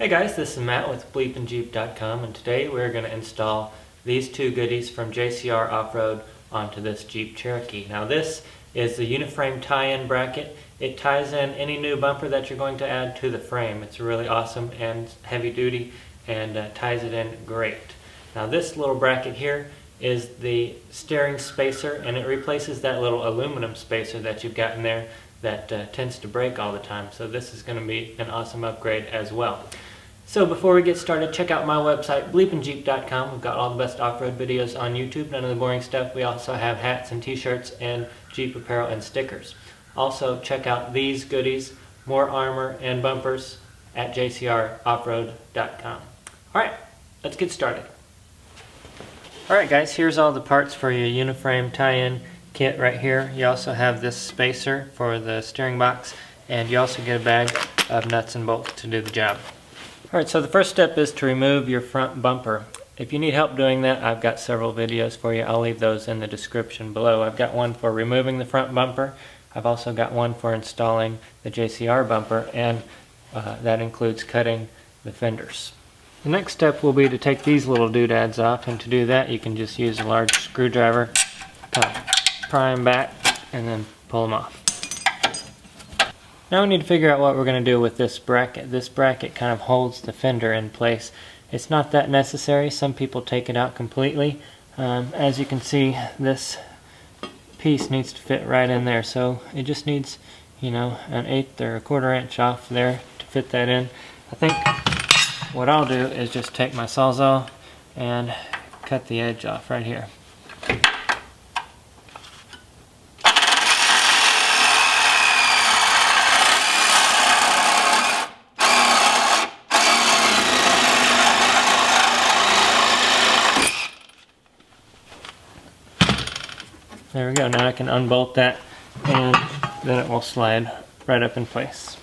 Hey guys, this is Matt with BleepinJeep.com, and today we're going to install these two goodies from JcrOffroad onto this Jeep Cherokee. Now this is the uniframe tie-in bracket. It ties in any new bumper that you're going to add to the frame. It's really awesome and heavy duty and ties it in great. Now this little bracket here is the steering spacer, and it replaces that little aluminum spacer that you've got in there that tends to break all the time. So this is going to be an awesome upgrade as well. So before we get started, check out my website, BleepinJeep.com. We've got all the best off-road videos on YouTube, none of the boring stuff. We also have hats and t-shirts and Jeep apparel and stickers. Also check out these goodies, more armor and bumpers at JcrOffroad.com. Alright, let's get started. Alright guys, here's all the parts for your uniframe tie-in kit right here. You also have this spacer for the steering box, and you also get a bag of nuts and bolts to do the job. Alright, so the first step is to remove your front bumper. If you need help doing that, I've got several videos for you. I'll leave those in the description below. I've got one for removing the front bumper. I've also got one for installing the JCR bumper, and that includes cutting the fenders. The next step will be to take these little doodads off, and to do that you can just use a large screwdriver, kind of pry them back, and then pull them off. Now we need to figure out what we're going to do with this bracket. This bracket kind of holds the fender in place. It's not that necessary. Some people take it out completely. As you can see, this piece needs to fit right in there, so it just needs, you know, an 1/8 or 1/4 inch off there to fit that in. I think what I'll do is just take my Sawzall and cut the edge off right here. There we go. Now I can unbolt that, and then it will slide right up in place.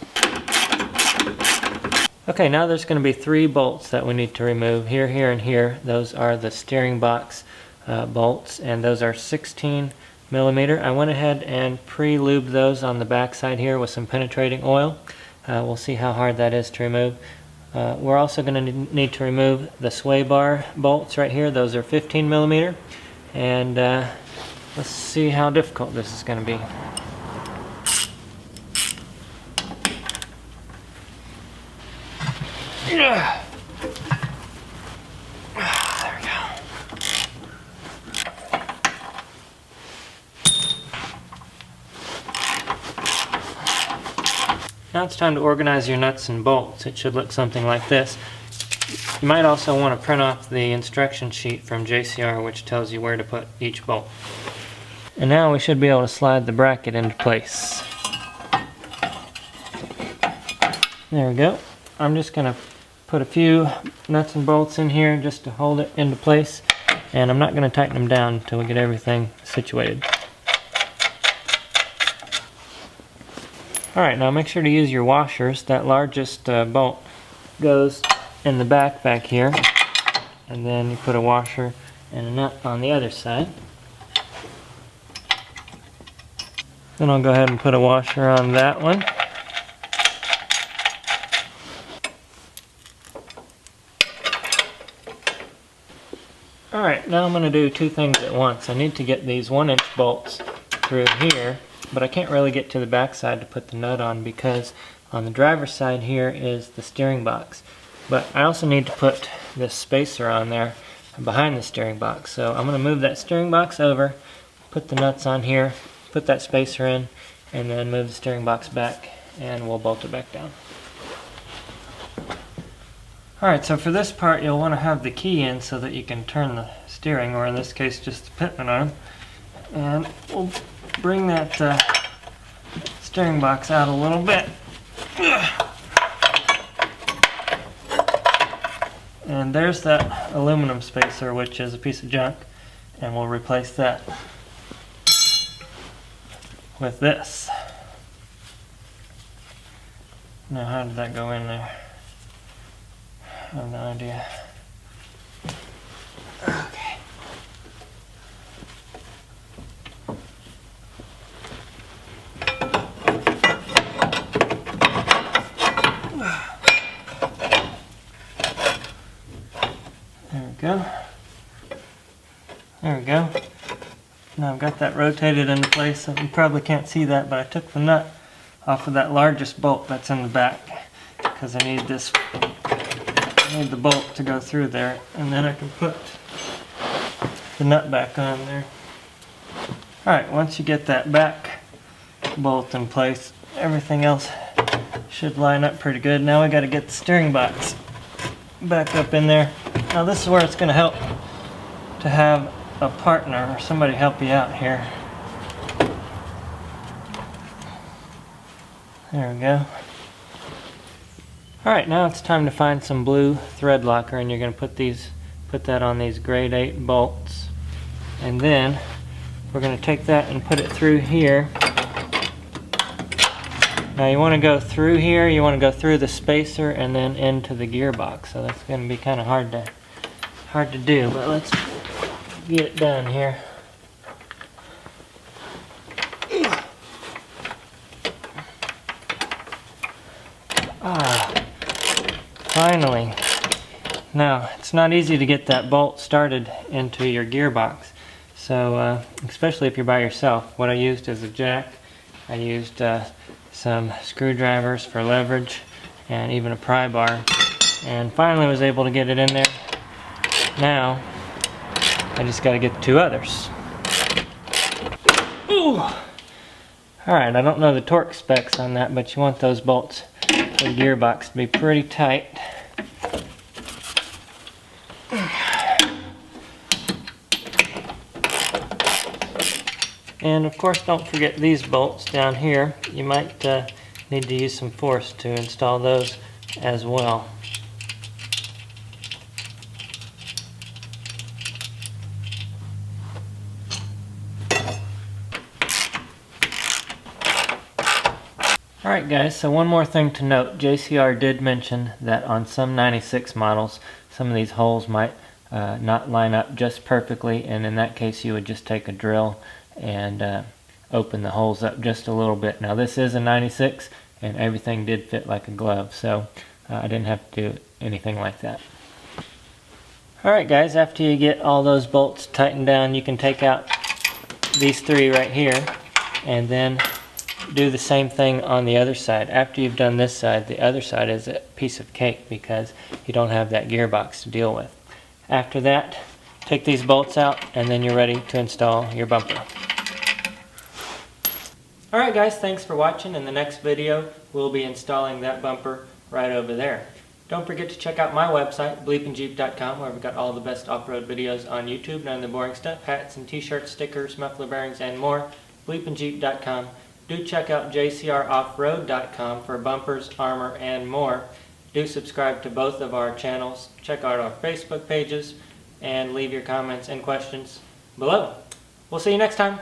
Okay, now there's going to be 3 bolts that we need to remove. Here, here, and here. Those are the steering box bolts, and those are 16mm. I went ahead and pre-lubed those on the back side here with some penetrating oil. We'll see how hard that is to remove. We're also going to need to remove the sway bar bolts right here. Those are 15mm, and let's see how difficult this is going to be. There we go. Now it's time to organize your nuts and bolts. It should look something like this. You might also want to print off the instruction sheet from JCR, which tells you where to put each bolt. And now we should be able to slide the bracket into place. There we go. I'm just going to put a few nuts and bolts in here just to hold it into place, and I'm not going to tighten them down until we get everything situated. Alright, now make sure to use your washers. That largest bolt goes in the back here, and then you put a washer and a nut on the other side. Then I'll go ahead and put a washer on that one. Alright, now I'm going to do 2 things at once. I need to get these 1-inch bolts through here, but I can't really get to the back side to put the nut on because on the driver's side here is the steering box. But I also need to put this spacer on there behind the steering box. So I'm going to move that steering box over, put the nuts on here, put that spacer in, and then move the steering box back, and we'll bolt it back down. Alright, so for this part you'll want to have the key in so that you can turn the steering, or in this case just the pitman arm. And we'll bring that steering box out a little bit. And there's that aluminum spacer, which is a piece of junk, and we'll replace that with this. Now how did that go in there? I have no idea. Okay. go. There we go. Now I've got that rotated into place, so you probably can't see that, but I took the nut off of that largest bolt that's in the back because I need the bolt to go through there, and then I can put the nut back on there. Alright, once you get that back bolt in place, everything else should line up pretty good. Now we got to get the steering box back up in there. Now this is where it's going to help to have a partner or somebody help you out here. There we go. Alright, now it's time to find some blue thread locker, and you're going to put that on these grade 8 bolts, and then we're going to take that and put it through here. Now you want to go through here, you want to go through the spacer and then into the gearbox, so that's going to be kind of hard to do, but let's get it done here. Finally. Now, it's not easy to get that bolt started into your gearbox, so especially if you're by yourself. What I used is a jack. I used some screwdrivers for leverage and even a pry bar, and finally was able to get it in there. Now, I just got to get the 2 others. Ooh! Alright, I don't know the torque specs on that, but you want those bolts for the gearbox to be pretty tight. And of course, don't forget these bolts down here. You might need to use some force to install those as well. Alright guys, so one more thing to note. JCR did mention that on some 96 models, some of these holes might not line up just perfectly, and in that case you would just take a drill and open the holes up just a little bit. Now this is a 96 and everything did fit like a glove, so I didn't have to do anything like that. Alright guys, after you get all those bolts tightened down, you can take out these 3 right here and then do the same thing on the other side. After you've done this side, the other side is a piece of cake because you don't have that gearbox to deal with. After that, take these bolts out and then you're ready to install your bumper. Alright guys, thanks for watching. In the next video, we'll be installing that bumper right over there. Don't forget to check out my website, BleepinJeep.com, where we've got all the best off-road videos on YouTube, none of the boring stuff, hats and t-shirts, stickers, muffler bearings, and more. BleepinJeep.com. Do check out JcrOffroad.com for bumpers, armor, and more. Do subscribe to both of our channels. Check out our Facebook pages and leave your comments and questions below. We'll see you next time.